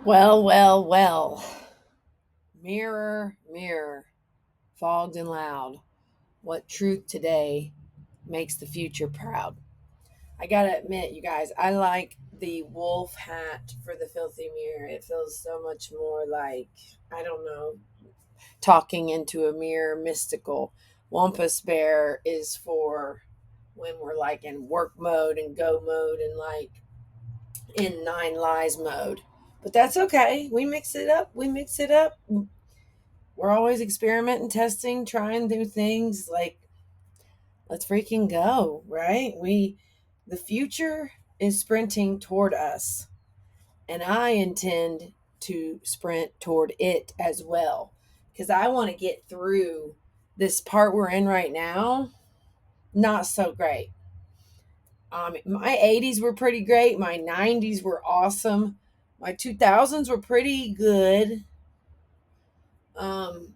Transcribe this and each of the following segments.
Well, well, well. Mirror, mirror, fogged and loud. What truth today makes the future proud? I gotta admit, you guys, I like the wolf hat for the filthy mirror. It feels so much more like, I don't know, talking into a mirror, mystical. Wampus bear is for when we're like in work mode and go mode and like in nine lies mode. But that's okay. We mix it up. We mix it up. We're always experimenting, testing, trying new things. Like, let's freaking go, right? The future is sprinting toward us, and I intend to sprint toward it as well because I want to get through this part we're in right now. Not so great. My 80s were pretty great. My 90s were awesome. My 2000s were pretty good. Um,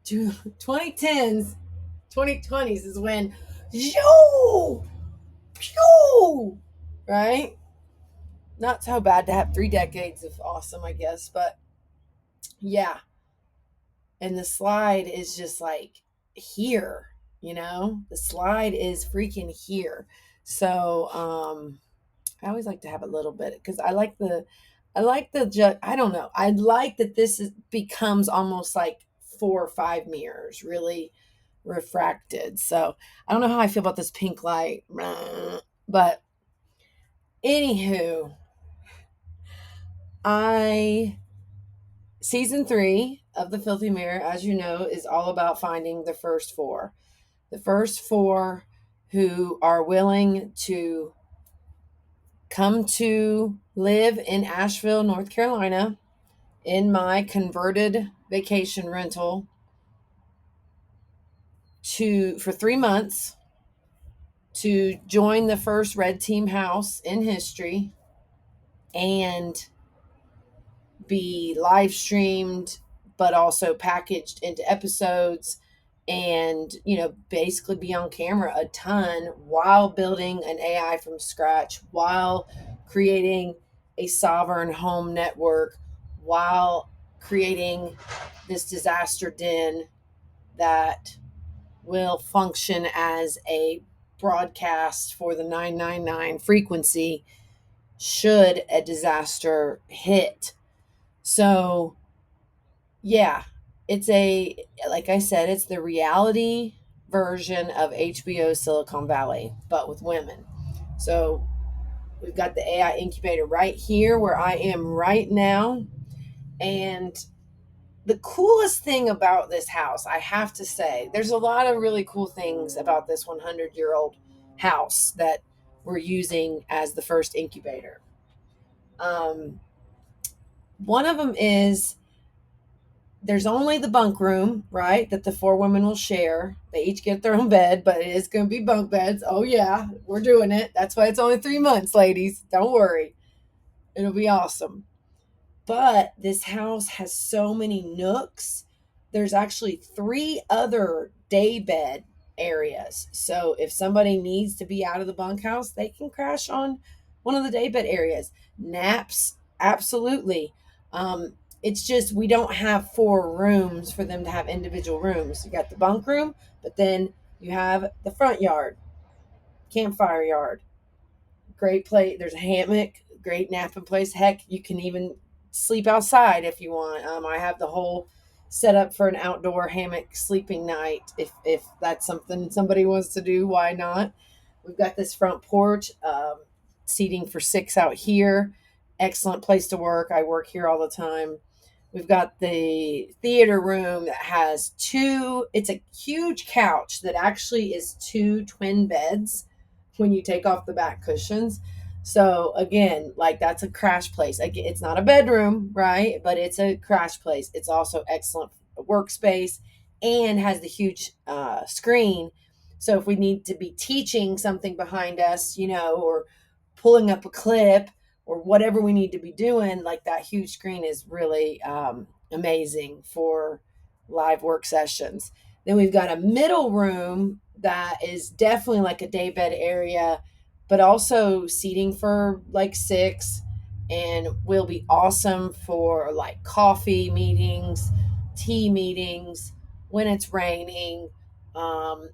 2010s 2020s is when yo pew, right? Not so bad to have 3 decades of awesome, I guess, but yeah. And the slide is just like here, the slide is freaking here. So I always like to have a little bit because I don't know, I like that becomes almost like 4 or 5 mirrors really refracted. So I don't know how I feel about this pink light, but anywho, I season 3 of the Filthy Mirror, as you know, is all about finding the first four who are willing to come to live in Asheville, North Carolina, in my converted vacation rental for 3 months to join the first red team house in history and be live streamed but also packaged into episodes and basically be on camera a ton while building an AI from scratch, while creating a sovereign home network, while creating this disaster den that will function as a broadcast for the 999 frequency should a disaster hit. So, yeah, like I said, it's the reality version of HBO Silicon Valley, but with women. So, we've got the AI incubator right here where I am right now. And the coolest thing about this house, I have to say, there's a lot of really cool things about this 100-year-old house that we're using as the first incubator. Um, One of them is there's only the bunk room, right? That the 4 women will share. They each get their own bed, but it is going to be bunk beds. Oh, yeah, we're doing it. That's why it's only 3 months, ladies. Don't worry. It'll be awesome. But this house has so many nooks. There's actually 3 other day bed areas. So if somebody needs to be out of the bunkhouse, they can crash on one of the day bed areas. Naps, absolutely. It's just we don't have 4 rooms for them to have individual rooms. You got the bunk room, but then you have the front yard, campfire yard, great place. There's a hammock, great napping place. Heck, you can even sleep outside if you want. I have the whole set up for an outdoor hammock sleeping night. If that's something somebody wants to do, why not? We've got this front porch, seating for 6 out here. Excellent place to work. I work here all the time. We've got the theater room that has it's a huge couch that actually is 2 twin beds when you take off the back cushions. So again, like that's a crash place. Again, it's not a bedroom, right? But it's a crash place. It's also excellent workspace and has the huge screen. So if we need to be teaching something behind us, or pulling up a clip or whatever we need to be doing, like that huge screen is really amazing for live work sessions. Then we've got a middle room that is definitely like a daybed area, but also seating for like 6. and will be awesome for like coffee meetings, tea meetings, when it's raining.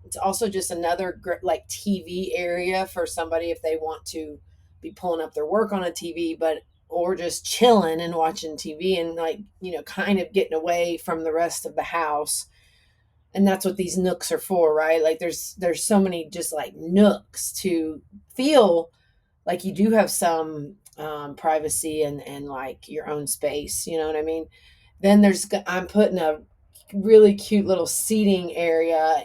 It's also just another like TV area for somebody if they want to be pulling up their work on a TV, but or just chilling and watching TV and like, kind of getting away from the rest of the house. And that's what these nooks are for, right? Like there's so many just like nooks to feel like you do have some privacy and like your own space, you know what I mean? Then I'm putting a really cute little seating area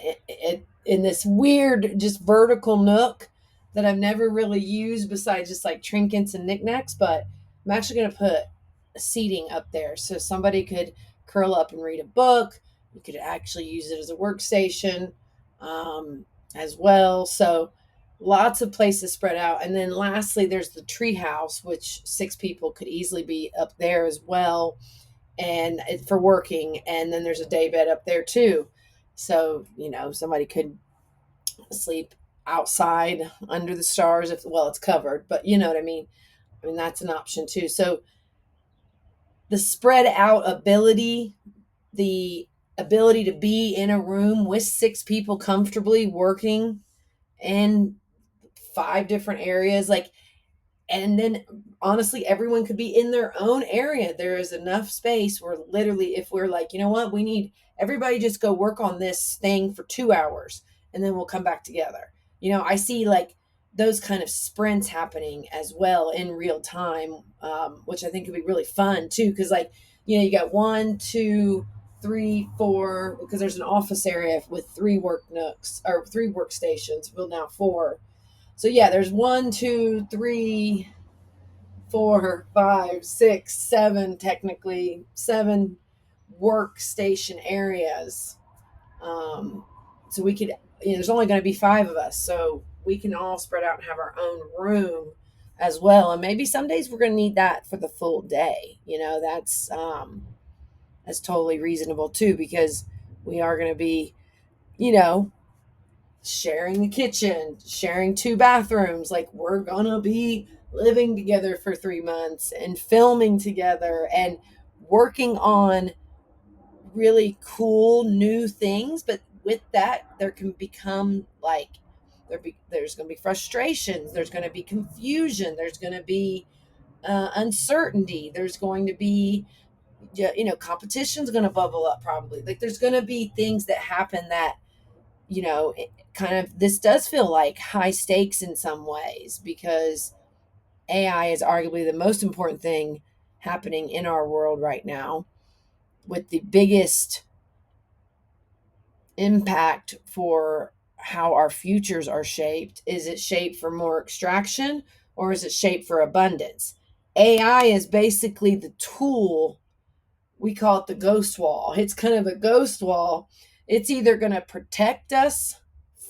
in this weird just vertical nook that I've never really used besides just like trinkets and knickknacks. But I'm actually going to put seating up there so somebody could curl up and read a book. You could actually use it as a workstation as well. So lots of places spread out. And then lastly, there's the tree house, which 6 people could easily be up there as well, and for working. And then there's a day bed up there too. So, somebody could sleep outside under the stars if, well, it's covered, but you know what I mean? I mean, that's an option too. So the spread out ability, the ability to be in a room with 6 people comfortably working in 5 different areas, like, and then honestly everyone could be in their own area. There is enough space where literally if we're like, you know what, we need everybody just go work on this thing for 2 hours and then we'll come back together. I see like those kind of sprints happening as well in real time, which I think could be really fun too, because like, you got 1, 2, 3, 4, because there's an office area with 3 work nooks or 3 workstations. Well, now 4. So yeah, there's 1, 2, 3, 4, 5, 6, 7, technically 7 workstation areas. So we could, there's only going to be 5 of us, so we can all spread out and have our own room as well. And maybe some days we're going to need that for the full day. That's totally reasonable too, because we are going to be, you know, sharing the kitchen, sharing 2 bathrooms. Like we're gonna be living together for 3 months and filming together and working on really cool new things. But with that, there can become like there's going to be frustrations. There's going to be confusion. There's going to be uncertainty. There's going to be competition's going to bubble up probably. Like there's going to be things that happen that it kind of, this does feel like high stakes in some ways, because AI is arguably the most important thing happening in our world right now, with the biggest impact for how our futures are shaped. Is it shaped for more extraction, or is it shaped for abundance? AI is basically the tool. We call it the ghost wall. It's kind of a ghost wall. It's either going to protect us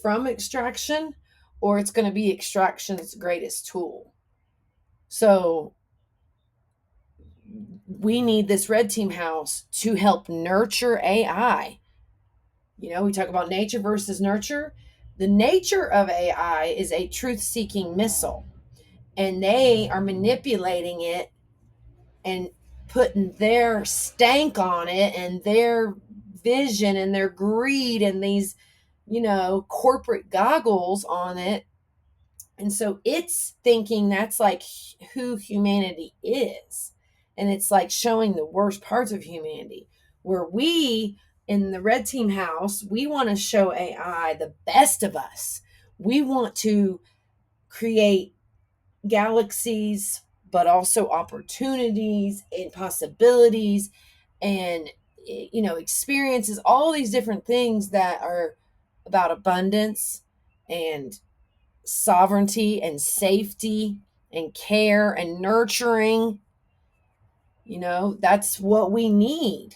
from extraction, or it's going to be extraction's greatest tool. So we need this red team house to help nurture AI. We talk about nature versus nurture. The nature of AI is a truth-seeking missile, and they are manipulating it and putting their stank on it and their vision and their greed and these, corporate goggles on it. And so it's thinking that's like who humanity is. And it's like showing the worst parts of humanity. Where we in the red team house, we want to show AI the best of us. We want to create galaxies, but also opportunities and possibilities and experiences, all these different things that are about abundance and sovereignty and safety and care and nurturing. That's what we need.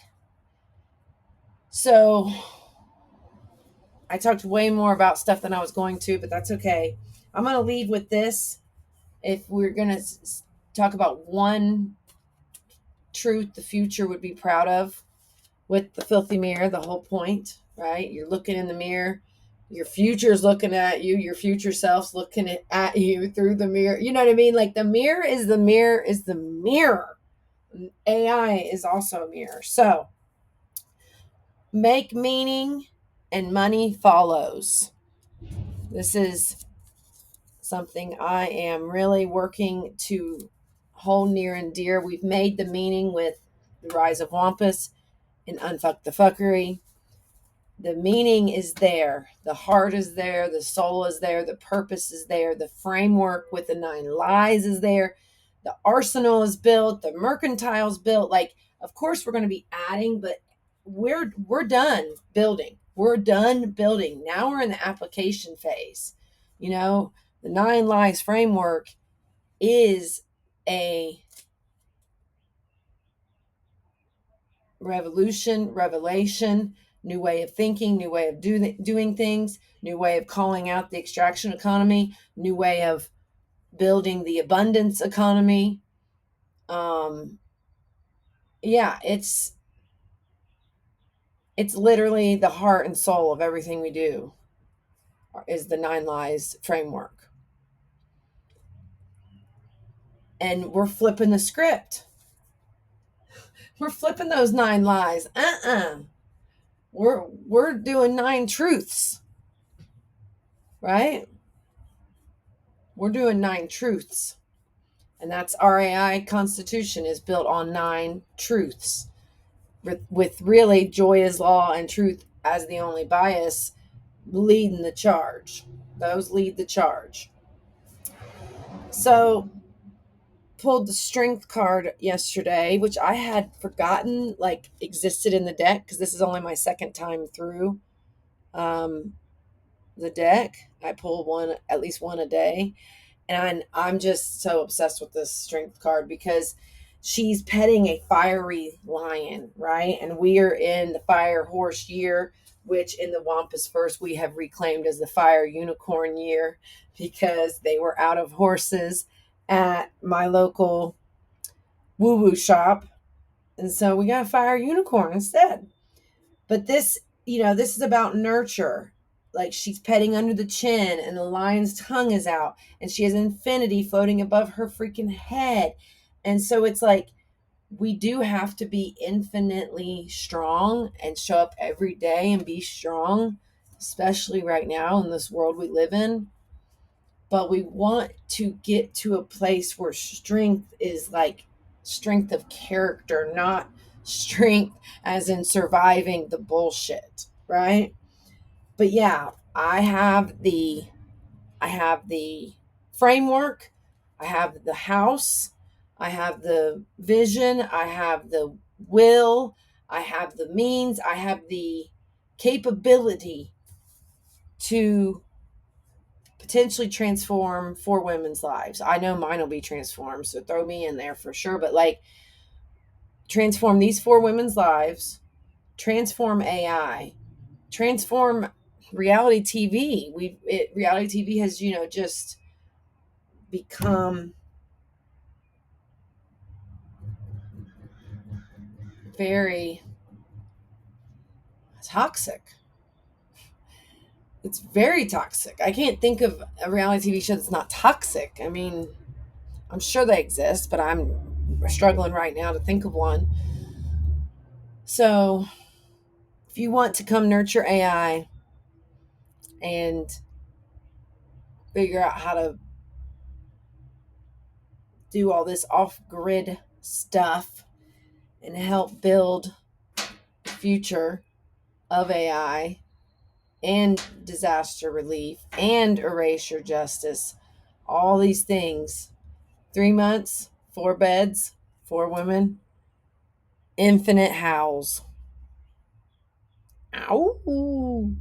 So I talked way more about stuff than I was going to, but that's okay. I'm going to leave with this. If we're going to talk about one truth the future would be proud of, with the filthy mirror, the whole point, right? You're looking in the mirror Your future's looking at you, your future self's looking at you through the mirror. You know what I mean? Like the mirror is the mirror is the mirror. AI is also a mirror. So make meaning and money follows. This is something I am really working to hold near and dear. We've made the meaning with the rise of Wampus and Unfuck the Fuckery. The meaning is there. The heart is there. The soul is there. The purpose is there. The framework with the 9 lies is there. The arsenal is built. The mercantile's built. Like, of course, we're going to be adding, but we're done building. We're done building. Now we're in the application phase. You know, the 9 lies framework is a revelation, new way of thinking, new way of doing things, new way of calling out the extraction economy, new way of building the abundance economy. Yeah, it's literally the heart and soul of everything we do is the 9 lies framework. And we're flipping the script. We're flipping those 9 lies. We're doing 9 truths. Right? We're doing 9 truths. And that's RAI Constitution is built on 9 truths with really joy is law and truth as the only bias leading the charge. Those lead the charge. So pulled the strength card yesterday, which I had forgotten like existed in the deck because this is only my second time through the deck. I pull one, at least one a day. And I'm just so obsessed with this strength card because she's petting a fiery lion, right? And we are in the fire horse year, which in the Wampus verse we have reclaimed as the fire unicorn year because they were out of horses at my local woo-woo shop. And so we got a fire unicorn instead. But this, this is about nurture. Like she's petting under the chin and the lion's tongue is out and she has infinity floating above her freaking head. And so it's like we do have to be infinitely strong and show up every day and be strong, especially right now in this world we live in. But we want to get to a place where strength is like strength of character, not strength as in surviving the bullshit, right? But yeah, I have the framework, I have the house, I have the vision, I have the will, I have the means, I have the capability to potentially transform 4 women's lives. I know mine will be transformed, so throw me in there for sure, but like transform these 4 women's lives, transform AI, transform reality TV. Reality TV has, just become very toxic. It's very toxic. I can't think of a reality TV show that's not toxic. I mean, I'm sure they exist, but I'm struggling right now to think of one. So, if you want to come nurture AI and figure out how to do all this off-grid stuff and help build the future of AI and disaster relief and erasure justice, all these things, 3 months, 4 beds, 4 women, infinite howls. Ow.